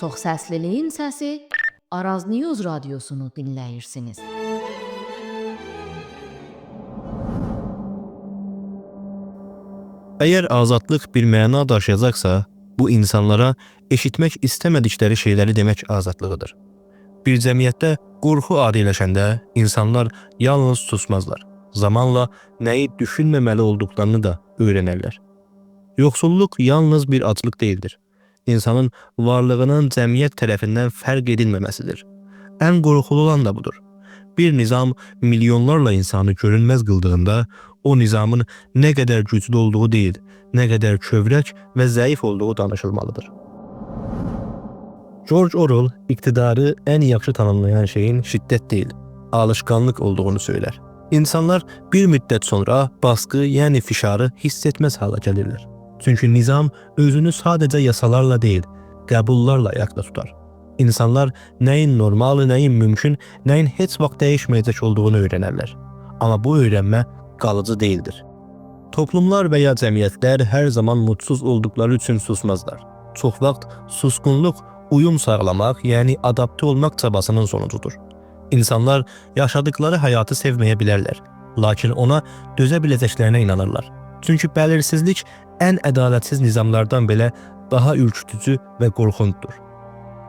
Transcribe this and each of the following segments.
Çoxsəsliliyin səsi Araz News radiosunu dinləyirsiniz. Əgər azadlıq bir məna daşıyacaqsa, bu insanlara eşitmək istəmədikləri şeyləri demək azadlığıdır. Bir cəmiyyətdə qorxu adiləşəndə insanlar yalnız susmazlar. Zamanla nəyi düşünməməli olduqlarını da öyrənərlər. Yoxsulluq yalnız bir aclıq deyildir. İnsanın varlığının cəmiyyət tərəfindən fərq edilməməsidir. Ən qorxulu olan da budur. Bir nizam milyonlarla insanı görünməz qıldığında, o nizamın nə qədər güclü olduğu deyil, nə qədər kövrək və zəif olduğu danışılmalıdır. George Orwell iqtidarı ən yaxşı tanımlayan şeyin şiddət deyil, alışqanlıq olduğunu söylər. İnsanlar bir müddət sonra baskı, yəni fişarı hiss etməz hala gəlirlər. Çünki nizam özünü sadəcə yasalarla deyil, qəbullarla ayaqda tutar. İnsanlar nəyin normal, nəyin mümkün, nəyin heç vaxt dəyişməyəcək olduğunu öyrənərlər. Amma bu öyrənmə qalıcı deyildir. Toplumlar və ya cəmiyyətlər hər zaman mutsuz olduqları üçün susmazlar. Çox vaxt susqunluq uyum sağlamaq, yəni adapte olmaq çabasının sonucudur. İnsanlar yaşadıkları həyatı sevməyə bilərlər, lakin ona dözə biləcəklərinə inanırlar. Çünki bəlirsizlik ən ədalətsiz nizamlardan belə daha ürkütücü və qorxunçdur.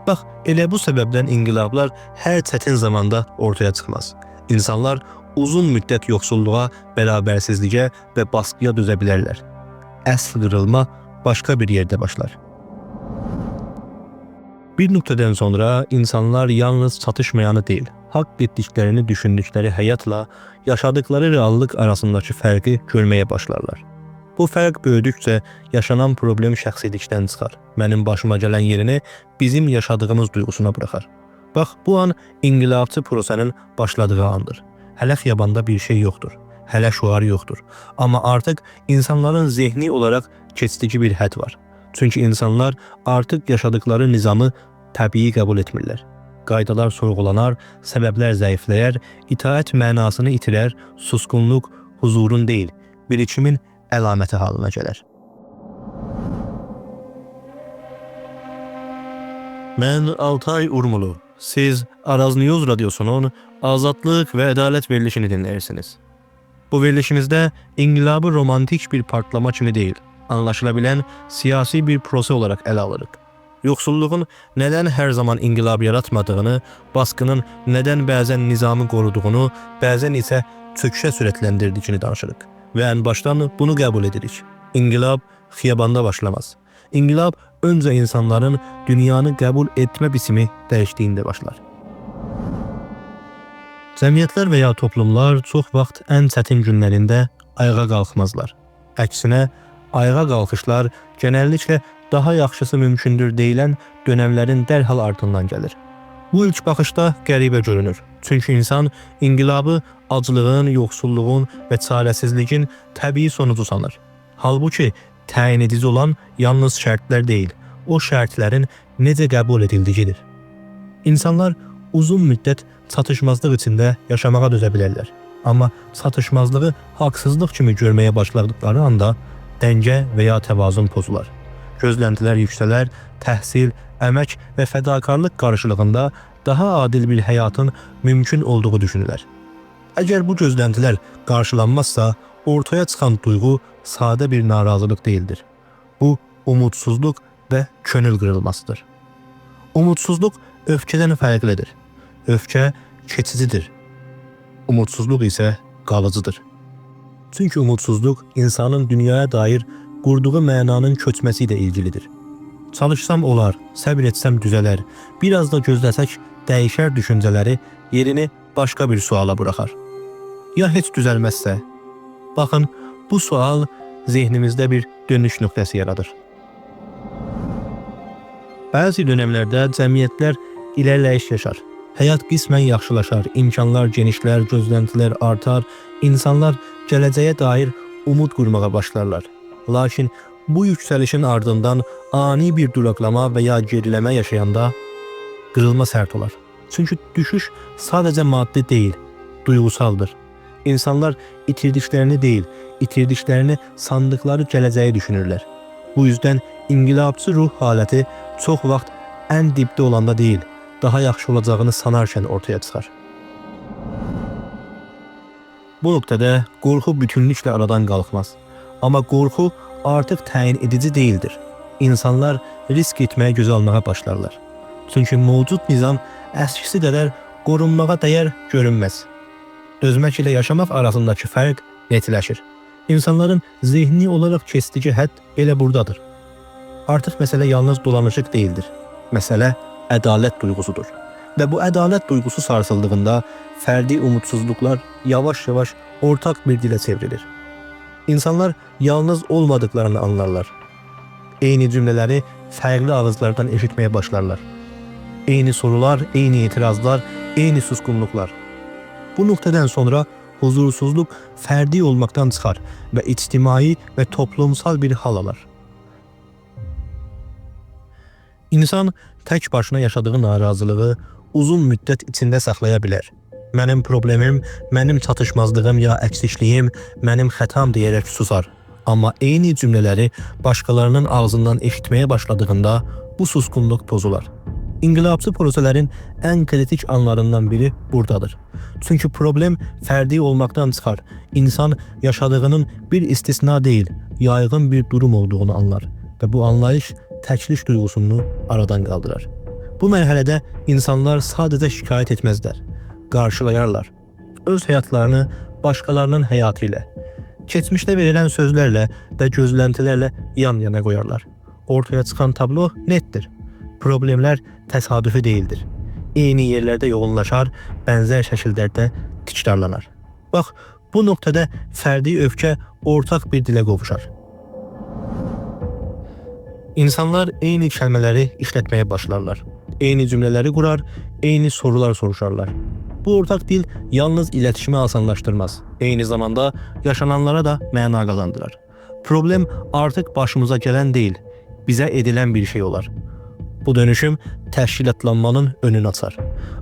Bax, elə bu səbəbdən inqilablar hər çətin zamanda ortaya çıxmaz. İnsanlar uzun müddət yoxsulluğa, bərabərsizliyə və baskıya dözə bilərlər. Əsl qırılma başqa bir yerdə başlar. Bir nöqtədən sonra insanlar yalnız çatışmayanı deyil, haqq etdiklərini düşündükləri həyatla yaşadıkları reallıq arasındakı fərqi görməyə başlarlar. Bu fərq böyüdükcə yaşanan problem şəxsilikdən çıxar. Mənim başıma gələn yerini bizim yaşadığımız duyğusuna bıraxar. Bax, bu an inqilabçı prosesinin başladığı andır. Hələ xiyabanda bir şey yoxdur. Hələ şüar yoxdur. Amma artıq insanların zehni olaraq keçidici bir hədd var. Çünki insanlar artıq yaşadıkları nizamı təbii qəbul etmirlər. Qaydalar sorğulanar, səbəblər zəifləyər, itaət mənasını itirər, susqunluq huzurun deyil, birikimin əlaməti halına gələr. Mən Altay Urmulu. Siz Araz News radiosunun azadlıq və ədalət verilişini dinləyirsiniz. Bu verilişimizdə inqilabı romantik bir partlama kimi deyil, anlaşılabilən siyasi bir proses olaraq ələ alırıq. Yoxsulluğun nədən hər zaman inqilab yaratmadığını, baskının nədən bəzən nizamı qoruduğunu, bəzən isə çöküşə sürətləndirdiyini danışırıq. Və ən başdan bunu qəbul edirik. İnqilab xiyabanda başlamaz. İnqilab öncə insanların dünyanı qəbul etmə biçimi dəyişdiyində başlar. Cəmiyyətlər və ya toplumlar çox vaxt ən çətin günlərində ayağa qalxmazlar. Əksinə, ayağa qalxışlar genəlliklə daha yaxşısı mümkündür deyilən dönəmlərin dərhal ardından gəlir. Bu ilk baxışda qəribə görünür. Çünki insan inqilabı aclığın, yoxsulluğun və çarəsizliyin təbii sonucu sanır. Halbuki təyin edici olan yalnız şərtlər deyil, o şərtlərin necə qəbul edildiyidir. İnsanlar uzun müddət çatışmazlıq içində yaşamağa dözə bilərlər. Amma çatışmazlığı haqsızlıq kimi görməyə başladıkları anda dəngə və ya təvazun pozular. Gözləntilər yüksələr, təhsil, əmək və fədakarlıq qarşılığında daha adil bir həyatın mümkün olduğu düşünülər. Əgər bu gözləntilər qarşılanmazsa, ortaya çıxan duyğu sadə bir narazılıq deyildir. Bu, umudsuzluq və könül qırılmasıdır. Umudsuzluq öfkədən fərqlidir. Öfkə keçicidir. Umudsuzluq isə qalıcıdır. Çünki umudsuzluq insanın dünyaya dair qurduğu mənanın köçməsi ilə ilgilidir. Çalışsam olar, səbir etsəm düzələr, biraz da gözləsək dəyişər düşüncələri yerini başqa bir suala buraxar. Ya heç düzəlməzsə? Baxın, bu sual zehnimizdə bir dönüş nöqtəsi yaradır. Bəzi dönəmlərdə cəmiyyətlər irəliləyiş yaşar. Həyat qismən yaxşılaşar, imkanlar genişlər, gözləntilər artar, insanlar gələcəyə dair umud qurmağa başlarlar. Lakin bu yüksəlişin ardından ani bir duraqlama və ya geriləmə yaşayanda qırılma sərt olar. Çünki düşüş sadəcə maddi deyil, duyğusaldır. İnsanlar itirdiklərini deyil, itirdiklərini sandıqları gələcəyi düşünürlər. Bu yüzdən inqilabçı ruh haləti çox vaxt ən dibdə olanda deyil, daha yaxşı olacağını sanarkən ortaya çıxar. Bu nöqtədə qorxu bütünlüklə aradan qalxmaz. Amma qorxu artıq təyin edici deyildir. İnsanlar risk etməyə göz almağa başlarlar. Çünki mövcud nizam əskisi qədər qorunmağa dəyər görünməz. Dözmək ilə yaşamaq arasındakı fərq netləşir. İnsanların zihni olaraq keçdiyi hədd elə buradadır. Artıq məsələ yalnız dolanışıq deyildir. Məsələ ədalət duyğusudur. Və bu ədalət duyğusu sarsıldığında fərdi umutsuzluqlar yavaş-yavaş ortaq bir dilə çevrilir. İnsanlar yalnız olmadıklarını anlarlar. Eyni cümlələri fərqli ağızlardan eşitməyə başlarlar. Eyni sorular, eyni etirazlar, eyni susqunluqlar. Bu nöqtədən sonra huzursuzluq fərdi olmaqdan çıxar və ictimai və toplumsal bir hal alır. İnsan tək başına yaşadığı narazılığı uzun müddət içində saxlaya bilər. Mənim problemim, mənim çatışmazlığım ya əksişliyim, mənim xətam deyərək susar. Amma eyni cümlələri başqalarının ağzından eşitməyə başladığında bu susqunluq pozular. İnqilabçı proseslərin ən kritik anlarından biri buradadır. Çünki problem fərdi olmaqdan çıxar. İnsan yaşadığının bir istisna deyil, yaygın bir durum olduğunu anlar və bu anlayış təklik duyğusunu aradan qaldırar. Bu mərhələdə insanlar sadəcə şikayət etməzlər, qarşılayarlar. Öz həyatlarını başqalarının həyatı ilə, keçmişdə verilən sözlərlə və gözləntilərlə yan-yana qoyarlar. Ortaya çıxan tablo netdir. Problemlər təsadüfi deyildir. Eyni yerlərdə yoğunlaşar, bənzər şəkillərdə tikrarlanar. Bax, bu nöqtədə fərdi öfkə ortaq bir dilə qovuşar. İnsanlar eyni kəlmələri işlətməyə başlarlar. Eyni cümlələri qurar, eyni sorular soruşarlar. Bu ortaq dil yalnız iletişimi asanlaşdırmaz. Eyni zamanda yaşananlara da məna qazandırar. Problem artıq başımıza gələn deyil, bizə edilən bir şey olar. Bu dönüşüm təşkilatlanmanın önünü açar.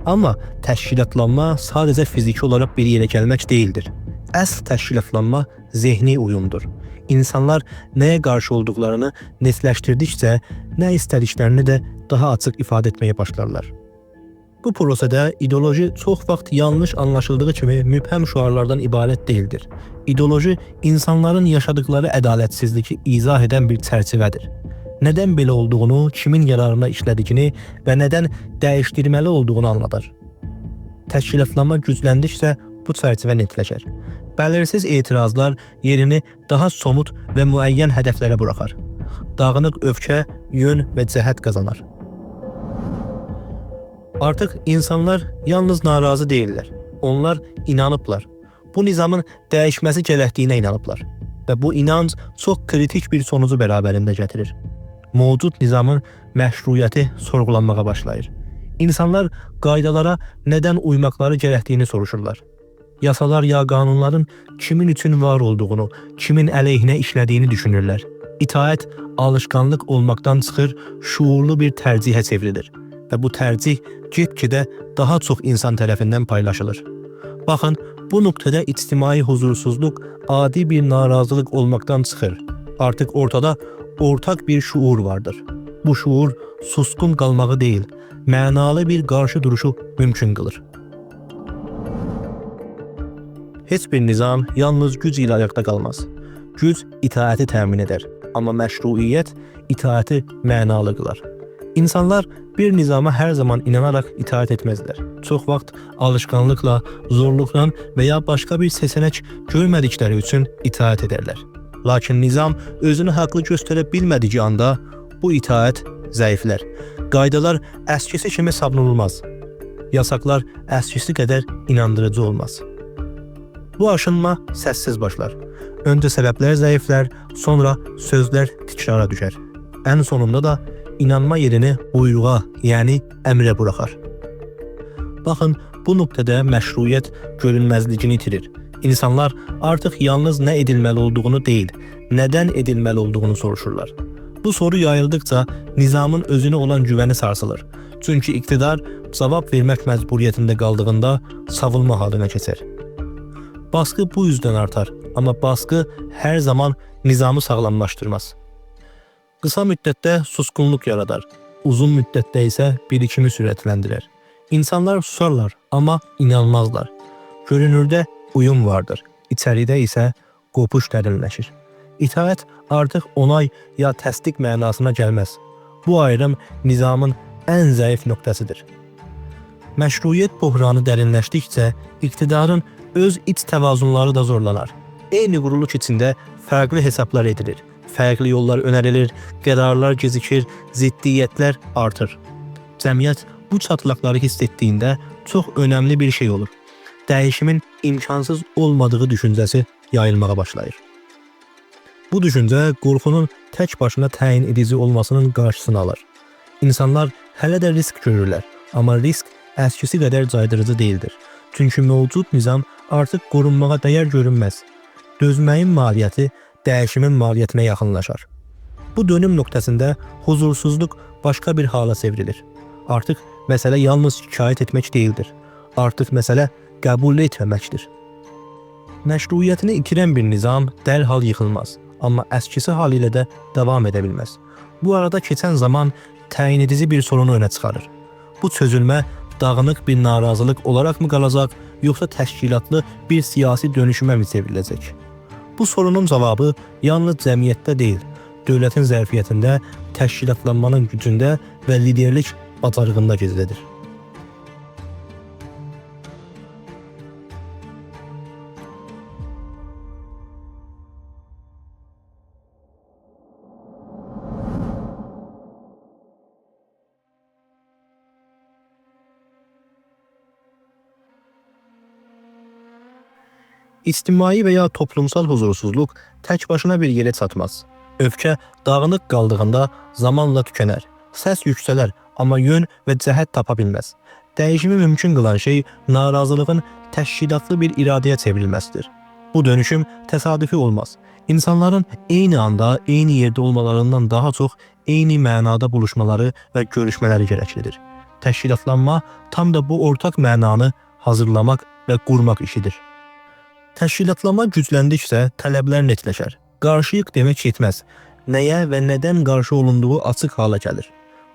Amma təşkilatlanma sadəcə fiziki olaraq bir yerə gəlmək deyildir. Əsl təşkilatlanma zehni uyumdur. İnsanlar nəyə qarşı olduqlarını netləşdirdikcə, nə istədiklərini də daha açıq ifadə etməyə başlarlar. Bu prosesdə ideoloji çox vaxt yanlış anlaşıldığı kimi mübhəm şüarlardan ibarət deyildir. İdeoloji insanların yaşadıkları ədalətsizliyi izah edən bir çərçivədir. Nədən belə olduğunu, kimin yararına işlədiyini və nədən dəyişdirməli olduğunu anladar. Təşkilatlanma gücləndikcə bu çərçivə netləşər. Bəlirsiz etirazlar yerini daha somut və müəyyən hədəflərə buraxar. Dağınıq öfkə, yön və cəhət qazanar. Artıq insanlar yalnız narazı deyirlər. Onlar inanıblar. Bu nizamın dəyişməsi gərəkdiyinə inanıblar. Və bu inanc çox kritik bir sonucu bərabərində gətirir. Mövcud nizamın məşruiyyəti sorğulanmağa başlayır. İnsanlar qaydalara nədən uymaqları gərəkdiyini soruşurlar. Yasalar ya qanunların kimin üçün var olduğunu, kimin əleyhinə işlədiyini düşünürlər. İtaət alışqanlıq olmaqdan çıxır, şuurlu bir tərcihə çevrilir və bu tərcih get-gedə daha çox insan tərəfindən paylaşılır. Baxın, bu nöqtədə ictimai huzursuzluq adi bir narazılıq olmaqdan çıxır. Artıq ortada ortaq bir şuur vardır. Bu şuur susqun qalmağı deyil, mənalı bir qarşı duruşu mümkün qılır. Heç bir nizam yalnız güc ilə ayaqda qalmaz. Güc itaəti təmin edər, amma məşruiyyət itaəti mənalı qılar. İnsanlar bir nizama hər zaman inanaraq itaət etməzlər. Çox vaxt alışqanlıqla, zorluqla və ya başqa bir seçənək görmədikləri üçün itaət edərlər. Lakin nizam özünü haqlı göstərə bilmədiyi anda bu itaət zəiflər. Qaydalar əskisi kimi savunulmaz. Yasaqlar əskisi qədər inandırıcı olmaz. Bu aşınma səssiz başlar. Öncə səbəblər zəiflər, sonra sözlər tikrara düşər. Ən sonunda da inanma yerini buyruğa, yəni əmrə buraxar. Baxın, bu nöqtədə məşruiyyət görünməzliyini itirir. İnsanlar artıq yalnız nə edilməli olduğunu deyil, nədən edilməli olduğunu soruşurlar. Bu soru yayıldıqca nizamın özünə olan güvəni sarsılır. Çünki iqtidar cavab vermək məcburiyyətində qaldığında savunma halına keçər. Baskı bu yüzdən artar, amma baskı hər zaman nizamı sağlamlaşdırmaz. Qısa müddətdə susqunluq yaradar, uzun müddətdə isə birikimi sürətləndirir. İnsanlar susarlar, amma inanmazlar. Görünürdə uyum vardır, içəridə isə qopuş dərinləşir. İtaət artıq onay ya təsdiq mənasına gəlməz. Bu ayrım nizamın ən zəif nöqtəsidir. Məşruiyyət buhranı dərinləşdikcə iqtidarın öz iç təvazunları da zorlanar. Eyni quruluş içində fərqli hesablar edilir, fərqli yollar önərilir, qərarlar gecikir, ziddiyyətlər artır. Cəmiyyət bu çatlaqları hiss etdiyində çox önəmli bir şey olur. Dəyişimin imkansız olmadığı düşüncəsi yayılmağa başlayır. Bu düşüncə qorxunun tək başına təyin edici olmasının qarşısını alır. İnsanlar hələ də risk görürlər, amma risk əskisi qədər caydırıcı deyildir. Çünki mövcud nizam artıq qorunmağa dəyər görünməz. Dözməyin maliyyəti dəyişimin maliyyətinə yaxınlaşar. Bu dönüm nöqtəsində huzursuzluq başqa bir hala çevrilir. Artıq məsələ yalnız şikayət etmək deyildir. Artıq məsələ qəbul etməməkdir. Məşruiyyətini itirən bir nizam dərhal yıxılmaz, amma əskisi halı ilə də davam edə bilməz. Bu arada keçən zaman təyin edici bir sorunu önə çıxarır. Bu çözülmə dağınıq bir narazılıq olaraqmı qalacaq, yoxsa təşkilatlı bir siyasi dönüşümə mi çevriləcək? Bu sorunun cavabı yalnız cəmiyyətdə deyil, dövlətin zərfiyyətində, təşkilatlanmanın gücündə və liderlik bacarığında gizlidir. İctimai və ya toplumsal huzursuzluq tək başına bir yerə çatmaz. Öfkə dağınıq qaldığında zamanla tükənər. Səs yüksələr, amma yön və cəhət tapa bilməz. Dəyişimi mümkün qılan şey narazılığın təşkilatlı bir iradəyə çevrilməsidir. Bu dönüşüm təsadüfi olmaz. İnsanların eyni anda, eyni yerdə olmalarından daha çox eyni mənada buluşmaları və görüşmələri gərəklidir. Təşkilatlanma tam da bu ortaq mənanı hazırlamaq və qurmaq işidir. Təşkilatlanma gücləndikcə tələblər netləşər. Qarşıyıq demək yetməz. Nəyə və nədən qarşı olunduğu açıq hala gəlir.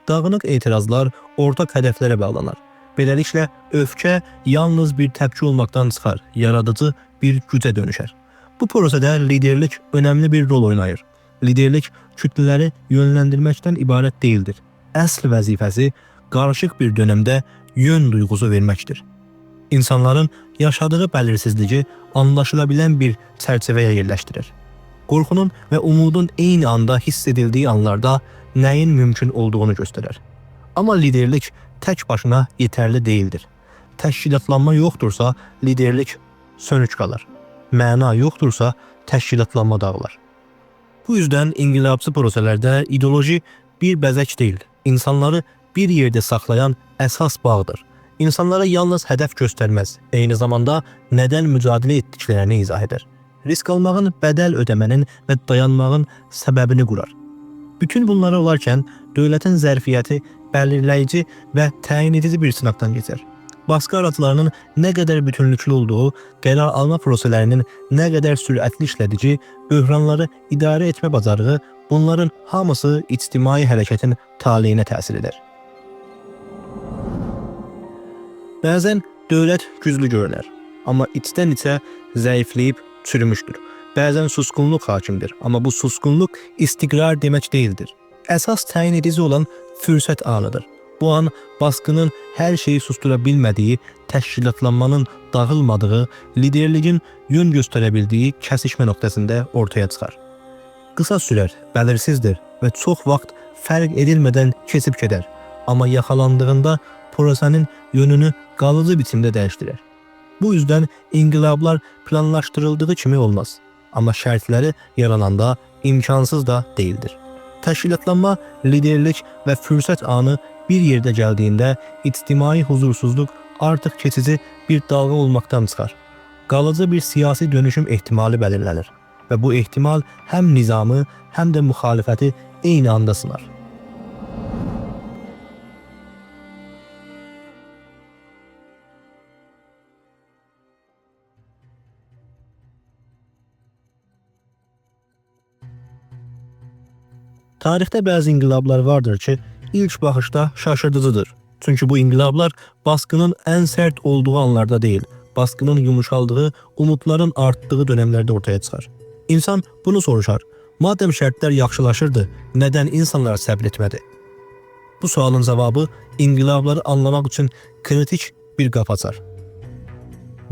Dağınıq etirazlar ortaq hədəflərə bağlanar. Beləliklə, öfkə yalnız bir təpki olmaqdan çıxar, yaradıcı bir gücə dönüşər. Bu prosesdə liderlik önəmli bir rol oynayır. Liderlik kütlələri yönləndirməkdən ibarət deyildir. Əsl vəzifəsi qarışıq bir dönəmdə yön duyğusu verməkdir. İnsanların yaşadığı bəlirsizliyi anlaşıla bilən bir çərçivəyə yerləşdirir. Qorxunun və umudun eyni anda hiss edildiyi anlarda nəyin mümkün olduğunu göstərir. Amma liderlik tək başına yetərli deyildir. Təşkilatlanma yoxdursa, liderlik sönük qalır. Məna yoxdursa, təşkilatlanma dağılar. Bu yüzden inqilabçı proseslərdə ideoloji bir bəzək deyil, insanları bir yerdə saxlayan əsas bağdır. İnsanlara yalnız hədəf göstərməz, eyni zamanda nədən mücadilə etdiklərini izah edir. Risk almağın, bədəl ödəmənin və dayanmağın səbəbini qurar. Bütün bunları olarkən dövlətin zərfiyyəti bəlirləyici və təyin edici bir sınaqdan keçər. Baskı araçlarının nə qədər bütünlüklü olduğu, qərar alma proseslərinin nə qədər sürətli işlədici, böhranları idarə etmə bacarığı, bunların hamısı ictimai hərəkətin taleyinə təsir edir. Bəzən dövlət güclü görünər, amma içdən-içə zəifləyib çürümüşdür. Bəzən susqunluq hakimdir, amma bu susqunluq istiqrar demək deyildir. Əsas təyin edici olan fürsət anıdır. Bu an baskının hər şeyi sustura bilmədiyi, təşkilatlanmanın dağılmadığı, liderliyin yön göstərə bildiyi kəsişmə nöqtəsində ortaya çıxar. Qısa sürər, bəlirsizdir və çox vaxt fərq edilmədən keçib gedər. Amma yaxalandığında prosesin yönünü qalıcı biçimdə dəyişdirir. Bu yüzden inqilablar planlaşdırıldığı kimi olmaz. Amma şərtləri yarananda imkansız da değildir. Təşkilatlanma, liderlik və fürsət anı bir yerdə gəldiyində ictimai huzursuzluq artıq keçici bir dalğa olmaqdan çıxar. Qalıcı bir siyasi dönüşüm ehtimali belirlənir və bu ehtimal həm nizamı, həm də müxalifəti eyni anda sınar. Tarixdə bəzi inqilablar vardır ki, ilk baxışda şaşırtıcıdır. Çünkü bu inqilablar baskının en sert olduğu anlarda değil, baskının yumuşaldığı, umutların arttığı dönemlerde ortaya çıkar. İnsan bunu soruşar. Madem şərtlər yaxşılaşırdı, neden insanlar səbr etmədi? Bu sualın cevabı inqilabları anlamak için kritik bir qapı açar.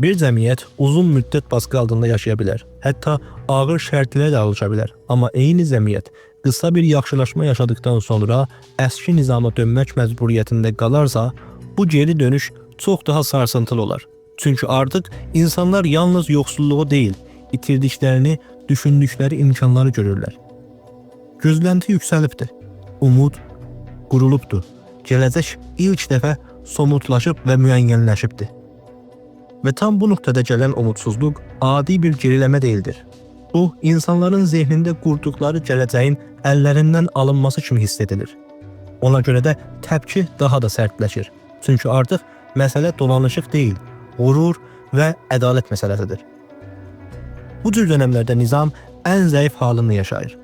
Bir cəmiyyət uzun müddət baskı altında yaşaya bilər. Hətta ağır şərtlərə də alışa bilər. Amma eyni cəmiyyət qısa bir yaxşılaşma yaşadıktan sonra əski nizama dönmək məcburiyyətində qalarsa, bu geri dönüş çox daha sarsıntılı olar. Çünkü artık insanlar yalnız yoksulluğu değil, itirdiklerini, düşündükleri imkanları görürler. Gözlenti yüksəlibdi. Umud qurulubdu. Gələcək ilk dəfə somutlaşıb və müəyyənləşibdi. Ve tam bu noktada gelen umutsuzluk adi bir geriləmə değildir. Bu, insanların zihninde qurduqları gələcəyin əllərindən alınması kimi hiss edilir. Ona göre de təpki daha da sərtləşir. Çünkü artık mesele dolanışıq değil, qurur ve ədalət məsələsidir. Bu cür dönemlerde nizam en zayıf halini yaşayır.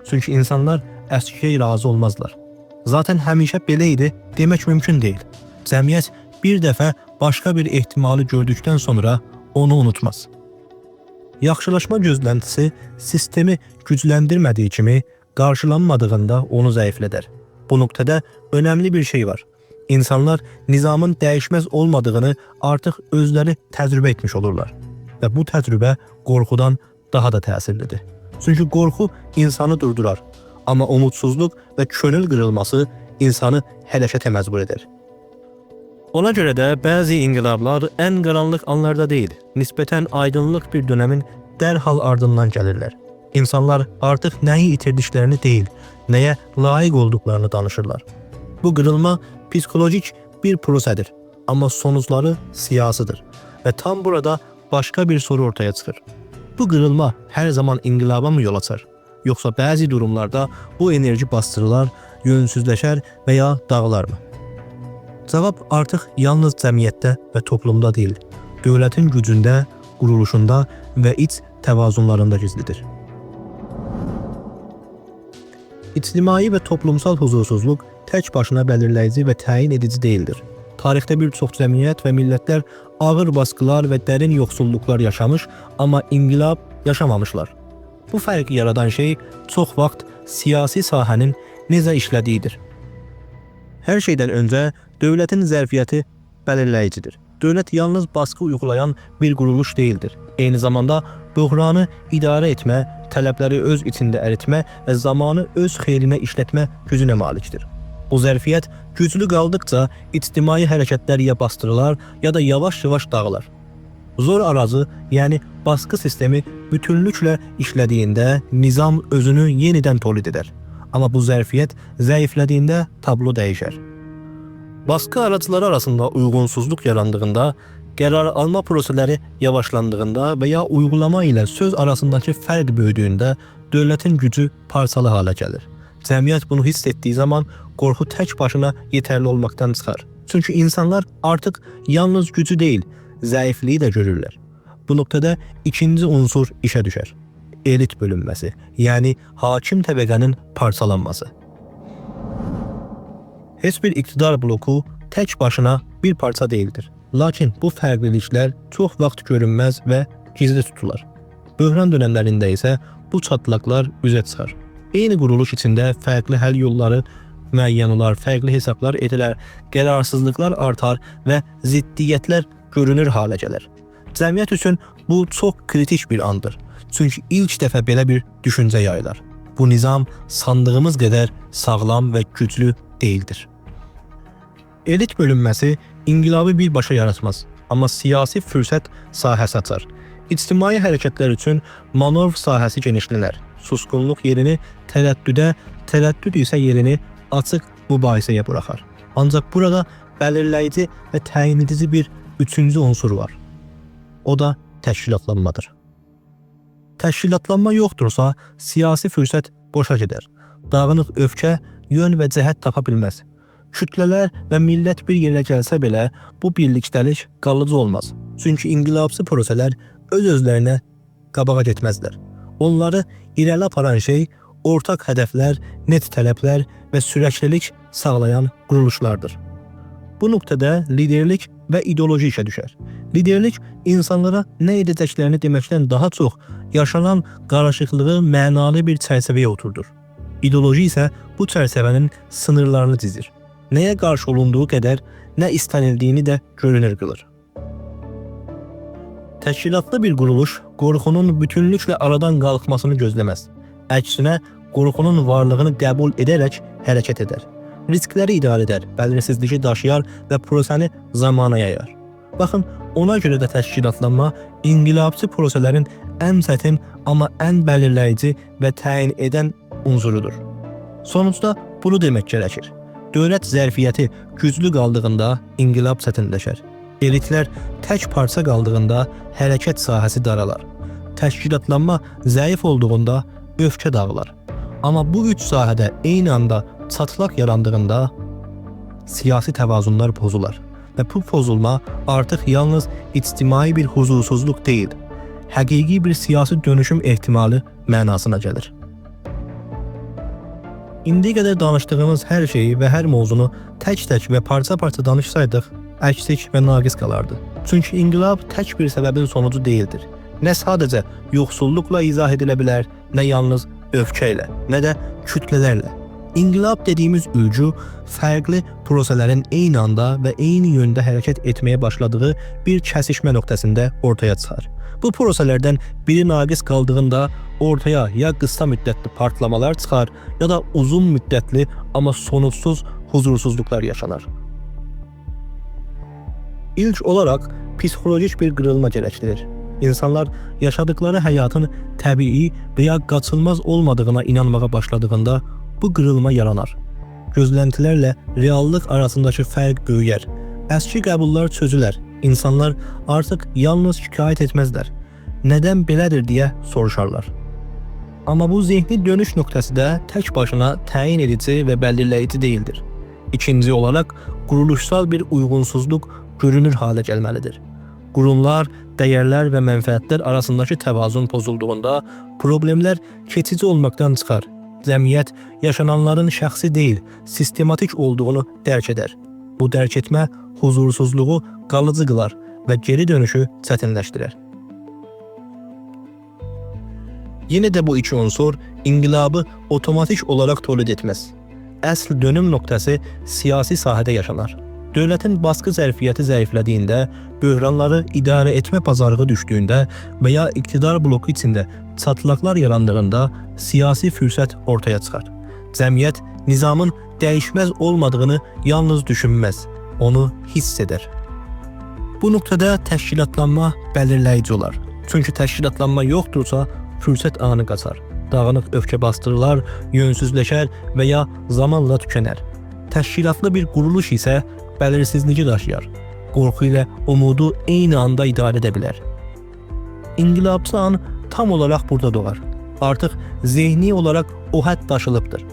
Çünkü insanlar əskiyə razı olmazlar. Zaten həmişə belə idi demək mümkün değil. Cəmiyyət bir dəfə başka bir ehtimali gördükten sonra onu unutmaz. Yaxşılaşma gözləntisi sistemi gücləndirmədiyi kimi qarşılanmadığında onu zəiflədər. Bu noktada önemli bir şey var. İnsanlar nizamın değişmez olmadığını artık özleri tecrübe etmiş olurlar. Ve bu tecrübe qorxudan daha da təsirlidir. Çünkü qorxu insanı durdurar. Ama umutsuzluk ve könül kırılması insanı hərəkətə məcbur eder. Ona göre de bazı inqilablar en qaranlıq anlarda değil, nispeten aydınlık bir dönemin dərhal ardından gəlirlər. İnsanlar artık nəyi itirdiklerini değil, nəyə layık olduklarını danışırlar. Bu qırılma psikolojik bir prosedir, ama sonuçları siyasıdır. Ve tam burada başka bir soru ortaya çıkır. Bu qırılma her zaman inqilaba mı yol açar? Yoksa bazı durumlarda bu enerji bastırılar, yönsüzləşər veya dağılar mı? Cevap artık yalnız cəmiyyətdə ve toplumda değil, dövlətin gücündə, quruluşunda ve iç təvazunlarında gizlidir. İctimai ve toplumsal huzursuzluq tək başına belirleyici ve təyin edici değildir. Tarixdə bir çox cəmiyyət və millətlər ağır baskılar ve dərin yoxsulluqlar yaşamış, amma inqilab yaşamamışlar. Bu fərqi yaradan şey çox vaxt siyasi sahənin necə işlədiyidir. Hər şeydən öncə dövlətin zərfiyyəti belirləyicidir. Dövlət yalnız baskı uygulayan bir quruluş değildir. Eyni zamanda böhranı idarə etmə, tələbləri öz içində əritmə və zamanı öz xeyrinə işlətmə gücünə malikdir. Bu zərfiyyət güclü qaldıqca ictimai hərəkətlər ya bastırılar ya da yavaş-yavaş dağılar. Zor arazı, yani baskı sistemi bütünlüklə işlədiyində nizam özünü yenidən tolid edər. Ama bu zərfiyyət zəiflədiyində tablo dəyişər. Baskı araçları arasında uygunsuzluq yarandığında, qərar alma prosesləri yavaşlandığında veya uygulama ile söz arasındaki fərq böyüdüyündə dövlətin gücü parçalı hala gəlir. Cəmiyyət bunu hiss etdiyi zaman qorxu tək başına yeterli olmaktan çıxar. Çünkü insanlar artık yalnız gücü değil, zəifliyi de görürlər. Bu noktada ikinci unsur işe düşer. Elit bölünməsi, yani hakim təbəqənin parçalanması. Heç bir iktidar bloku tək başına bir parça değildir. Lakin bu fərqliliklər çox vaxt görünməz və gizli tutular. Böhran dönemlərində isə bu çatlaqlar üzə çıxar. Eyni quruluş içində fərqli həll yolları müəyyən olar, fərqli hesablar edilər, qərarsızlıqlar artar və ziddiyyətlər görünür halə gələr. Cəmiyyət üçün bu çox kritik bir andır. Çünkü ilk dəfə belə bir düşüncə yayılar. Bu nizam sandığımız qədər sağlam və güclü değildir. Elit bölünməsi inqilabı birbaşa yaratmaz, amma siyasi fürsət sahəsi açar. İctimai hərəkətlər üçün manevr sahəsi genişlənər. Susqunluq yerini tərəddüdə, tərəddüd isə yerini açıq mübahisəyə buraxar. Ancaq burada belirleyici ve təyin edici bir üçüncü unsur var. O da təşkilatlanmadır. Təşkilatlanma yoxdursa, siyasi fürsət boşa gedər. Dağınıq öfkə, yön və cəhət tapa bilməz. Kütlələr və millət bir yerə gəlsə belə, bu birlikdəlik qalıcı olmaz. Çünki inqilabçı proseslər öz-özlərinə qabağa getməzlər. Onları irəli aparan şey ortaq hədəflər, net tələblər və sürəklilik sağlayan quruluşlardır. Bu noktada liderlik və ideoloji işə düşər. Liderlik insanlara nə edəcəklərini deməkdən daha çox yaşanan qarışıqlığı mənalı bir çərçivəyə oturdur. İdeoloji isə bu çərçivənin sınırlarını çizir. Nəyə qarşı olunduğu qədər nə istənildiyini də görünür qılır. Təşkilatlı bir quruluş qorxunun bütünlüklə aradan qalxmasını gözləməz. Əksinə, qorxunun varlığını qəbul edərək hərəkət edər. Riskləri idarə edər, bəlirsizliyi daşıyar və prosesini zamana yayar. Baxın, ona görə də təşkilatlanma inqilabçı proseslərin ən çətin, amma ən belirləyici və təyin edən unsurudur. Sonuçta bunu demək gərəkir. Dövlət zərfiyyəti güclü qaldığında inqilab çətinləşər. Elitlər tək parça qaldığında hərəkət sahəsi daralar. Təşkilatlanma zəif olduğunda öfkə dağılar. Amma bu üç sahədə eyni anda çatlaq yarandığında siyasi təvazunlar pozular və bu pozulma artıq yalnız ictimai bir huzursuzluq deyil, həqiqi bir siyasi dönüşüm ehtimalı mənasına gəlir. İndiyə qədər danışdığımız hər şeyi və hər mövzunu tək-tək və parça-parça danışsaydıq, əksik və naqis qalardı. Çünki inqilab tək bir səbəbin sonucu deyildir. Nə sadəcə yoxsulluqla izah edilə bilər, nə yalnız öfkə ilə, nə də kütlələrlə. İnqilab dediyimiz ülgü fərqli proseslərin eyni anda və eyni yöndə hərəkət etməyə başladığı bir kəsişmə nöqtəsində ortaya çıxar. Bu proseslərdən biri naqis qaldığında ortaya ya qısa müddətli partlamalar çıxar, ya da uzun müddətli amma sonuçsuz huzursuzluqlar yaşanar. İlk olaraq psixolojik bir qırılma gərəkdirir. İnsanlar yaşadıkları həyatın təbii və ya qaçılmaz olmadığına inanmağa başladığında bu qırılma yaranar. Gözləntilərlə reallıq arasındakı fərq böyüyər. Əski qəbullar çözülər. İnsanlar artıq yalnız şikayət etməzlər. Nədən belədir deyə soruşarlar. Amma bu zehni dönüş nöqtəsi də tək başına təyin edici və belirləyici deyildir. İkinci olaraq quruluşsal bir uyğunsuzluq görünür halə gəlməlidir. Qurumlar, dəyərlər və mənfəətlər arasındakı təvazun pozulduğunda problemlər keçici olmaqdan çıxar. Cəmiyyət yaşananların şəxsi deyil, sistematik olduğunu dərk edər. Bu dərk etmə huzursuzluğu qalıcı qılar və geri dönüşü çətinləşdirər. Yenə də bu iki unsur inqilabı otomatik olaraq tolid etməz. Əsl dönüm nöqtəsi siyasi sahədə yaşanar. Dövlətin baskı zərfiyyəti zəiflədiyində, böhranları idarə etmə bacarığı düşdüyündə və ya iqtidar bloku içində çatlaqlar yarandığında siyasi fürsət ortaya çıxar. Cəmiyyət nizamın dəyişməz olmadığını yalnız düşünməz, onu hiss edər. Bu nöqtədə təşkilatlanma belirləyici olar. Çünki təşkilatlanma yoxdursa, fürsət anı qaçar. Dağınıq öfkə bastırılar, yönsüzləşər və ya zamanla tükənər. Təşkilatlı bir quruluş isə bəlirsizliyi daşıyar. Qorxu ilə umudu eyni anda idarə edə bilər. İnqilabçı an tam olaraq burada doğar. Artıq zehni olaraq o hədd daşılıbdır.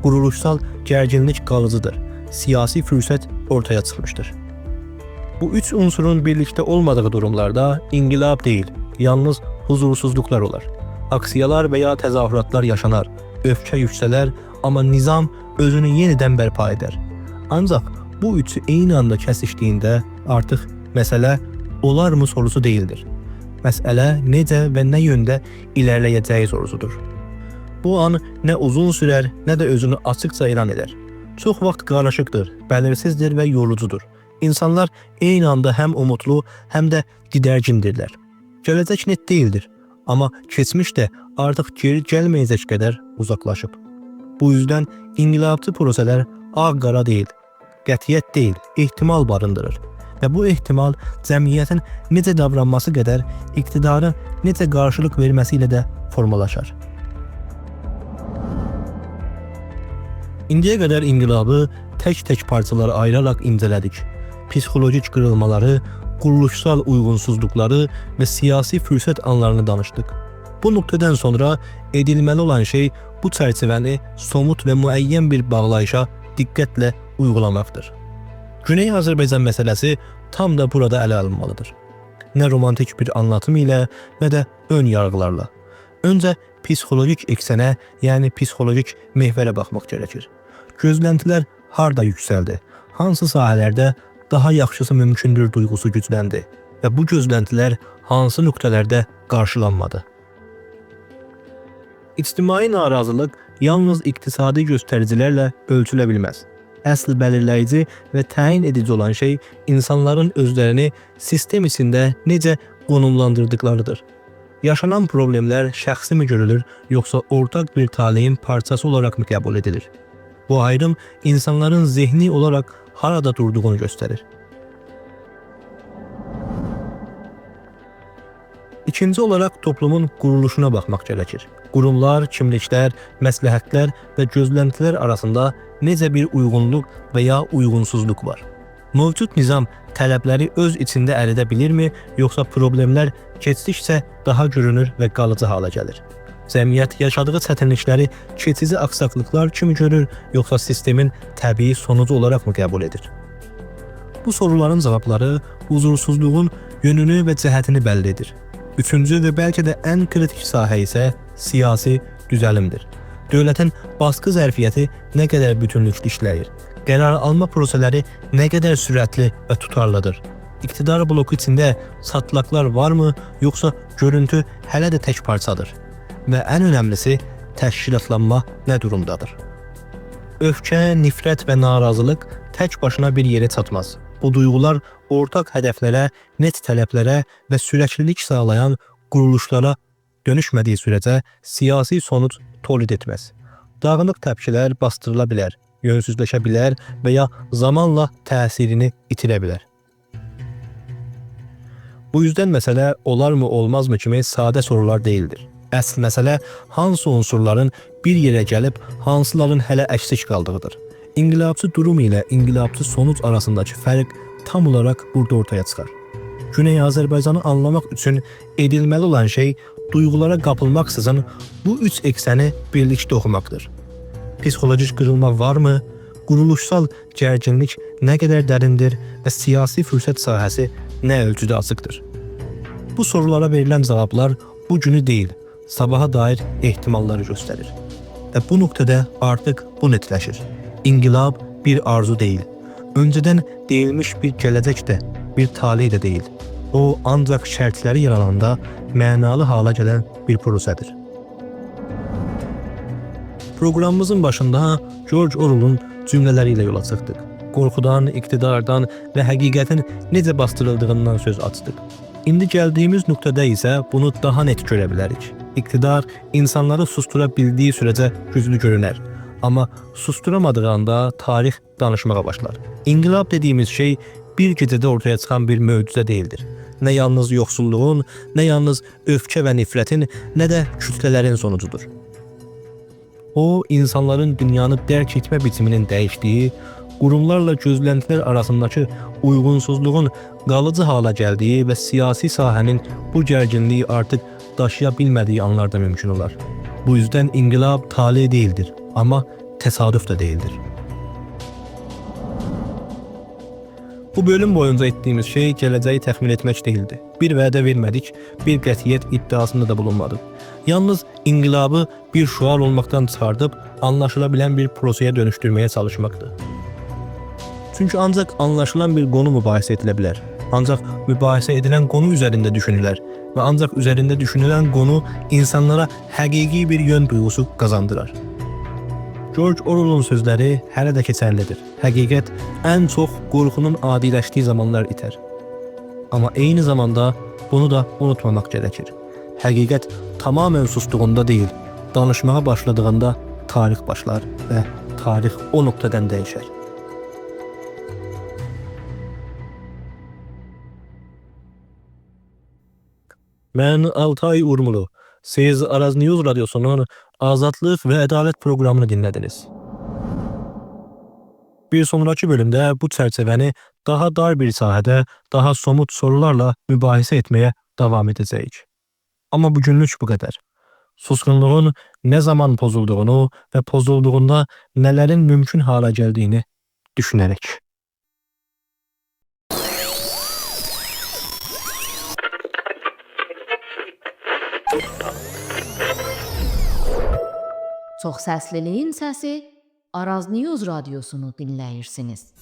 Quruluşsal gərginlik qalıcıdır. Siyasi fürsət ortaya çıxmışdır. Bu üç unsurun birlikdə olmadığı durumlarda inqilab deyil, yalnız huzursuzluqlar olar. Aksiyalar və ya təzahüratlar yaşanar, öfkə yüksələr, amma nizam özünü yenidən bərpa edər. Ancaq bu üçü eyni anda kəsişdiyində artıq məsələ olarmı sorusu deyildir. Məsələ necə və nə yöndə ilərləyəcəyi sorusudur. Bu an nə uzun sürər, nə də özünü açıqca elan edər. Çox vaxt qarışıqdır, bəlirsizdir və yorucudur. İnsanlar eyni anda həm umutlu, həm də didərgindirlər. Gələcək net deyildir, amma keçmiş də artıq geri gəlməyəcək qədər uzaqlaşıb. Bu yüzdən inqilabçı proseslər ağ-qara deyil, qətiyyət deyil, ehtimal barındırır. Və bu ehtimal cəmiyyətin necə davranması qədər iqtidarın necə qarşılıq verməsi ilə də formalaşar. İndiyə qədər inqilabı tək-tək parçalara ayıraraq incələdik. Psixolojik qırılmaları, quruluşsal uyğunsuzluqları və siyasi fürsət anlarını danışdıq. Bu nöqtədən sonra edilməli olan şey bu çərçivəni somut və müəyyən bir bağlayışa diqqətlə uyğulamaqdır. Güney Azərbaycan məsələsi tam da burada ələ alınmalıdır. Nə romantik bir anlatım ilə, nə də ön yargılarla. Öncə psixolojik eksənə, yəni psixolojik mehvərə baxmaq gərəkir. Gözləntilər harda yüksəldi? Hansı sahələrdə daha yaxşısı mümkündür duyğusu gücləndi və bu gözləntilər hansı nöqtələrdə qarşılanmadı? İctimai narazılıq yalnız iqtisadi göstəricilərlə ölçülə bilməz. Əsl belirləyici və təyin edici olan şey insanların özlərini sistem içində necə qonumlandırdıqlarıdır. Yaşanan problemlər şəxsi mi görülür, yoxsa ortaq bir taleyin parçası olaraq mı qəbul edilir? Bu ayrım insanların zihni olaraq harada durduğunu göstərir. İkinci olaraq toplumun quruluşuna baxmaq gərəkir. Qurumlar, kimliklər, məsləhətlər və gözləntilər arasında necə bir uyğunluq və ya uyğunsuzluq var? Mövcud nizam tələbləri öz içində əridə bilirmi, yoxsa problemlər keçdikcə daha görünür və qalıcı hala gəlir? Cəmiyyət yaşadığı çətinlikləri keçici aksaqlıqlar kimi görür, yoxsa sistemin təbii sonucu olaraq mı qəbul edir? Bu soruların cavabları huzursuzluğun yönünü və cəhətini bəlli edir. Üçüncü və bəlkə də ən kritik sahə isə siyasi düzəlimdir. Dövlətin baskı zərfiyyəti nə qədər bütünlüklü işləyir? Qərar alma prosesləri nə qədər sürətli və tutarlıdır? İqtidar bloku içində çatlaqlar varmı, yoxsa görüntü hələ də tək parçadır? Və ən önəmlisi, təşkilatlanma nə durumdadır? Öfkə, nifrət və narazılıq tək başına bir yerə çatmaz. Bu duyğular ortaq hədəflərə, net tələblərə və sürəklilik sağlayan quruluşlara dönüşmədiyi sürəcə siyasi sonuc tolid etməz. Dağınıq təpkilər bastırıla bilər, yönsüzləşə bilər və ya zamanla təsirini itirə bilər. Bu yüzden məsələ olarmı olmazmı kimi sadə sorular deyildir. Əsl məsələ hansı unsurların bir yerə gəlib hansıların hələ əksik qaldığıdır. İnqilabçı durum ilə inqilabçı sonuc arasındakı fərq tam olaraq burada ortaya çıxar. Güney Azərbaycanı anlamaq üçün edilməli olan şey duyğulara qapılmaksızın bu üç eksəni birlikdə oxumaqdır. Psixolojik qırılma varmı? Quruluşsal gərginlik nə qədər dərindir və siyasi fürsət sahəsi nə ölçüdə açıqdır? Bu sorulara verilən cavablar bu günü deyil, sabaha dair ehtimalları göstərir. Və bu nöqtədə artıq bu netləşir. İnqilab bir arzu deyil. Öncədən deyilmiş bir gələcək də, bir talih də deyil. O, ancaq şərtləri yarananda mənalı hala gələn bir prosədir. Proqramımızın başında George Orwell'un cümlələri ilə yola çıxdıq. Qorxudan, iqtidardan və həqiqətin necə bastırıldığından söz açdıq. İndi gəldiyimiz nöqtədə isə bunu daha net görə bilərik. İqtidar insanları sustura bildiyi sürəcə güclü görünər. Amma susturamadığı anda tarix danışmağa başlar. İnqilab dediyimiz şey bir gecədə ortaya çıxan bir möcüzə deyildir. Nə yalnız yoxsulluğun, nə yalnız öfkə və nifrətin, nə də kütlələrin sonucudur. O, insanların dünyanı dərk etmə biçiminin dəyişdiyi, qurumlarla gözləntilər arasındakı uyğunsuzluğun qalıcı hala gəldiyi və siyasi sahənin bu gərginliyi artıq daşıya bilmədiyi anlarda mümkün olar. Bu yüzden inqilab talih değildir, amma təsadüf də değildir. Bu bölüm boyunca ettiğimiz şey gələcəyi təxmin etmək değildi. Bir vədə vermədik, bir qətiyyət iddiasında da bulunmadık. Yalnız inqilabı bir şuar olmaktan çıxardıb, anlaşılabilen bir proseye dönüştürmeye çalışmaktı. Çünkü ancaq anlaşılan bir konu mübahisə edilə bilər. Ancaq mübahisə edilən konu üzərində düşünülər və ancaq üzərində düşünülən konu insanlara həqiqi bir yön duygusu qazandırar. George Orwell'un sözləri hələ də keçərlidir. Həqiqət ən çox qorxunun adiləşdiyi zamanlar itər. Amma eyni zamanda bunu da unutmamaq gərəkir. Həqiqət tamamen sustuğunda deyil, danışmağa başladığında tarix başlar və tarix o nöqtədən dəyişər. Mən Altay Urmulu. Siz Araz News Radyosu'nun Azadlıq və Ədalət proqramını dinlədiniz. Bir sonraki bölümdə bu çərçivəni daha dar bir sahədə, daha somut sorularla mübahisə etməyə davam edəcəyik. Amma bugünlük bu qədər. Susqunluğun nə zaman pozulduğunu və pozulduğunda nələrin mümkün hala gəldiyini düşünərək. Çox səsliliyin səsi Araz News Radiosunu dinləyirsiniz.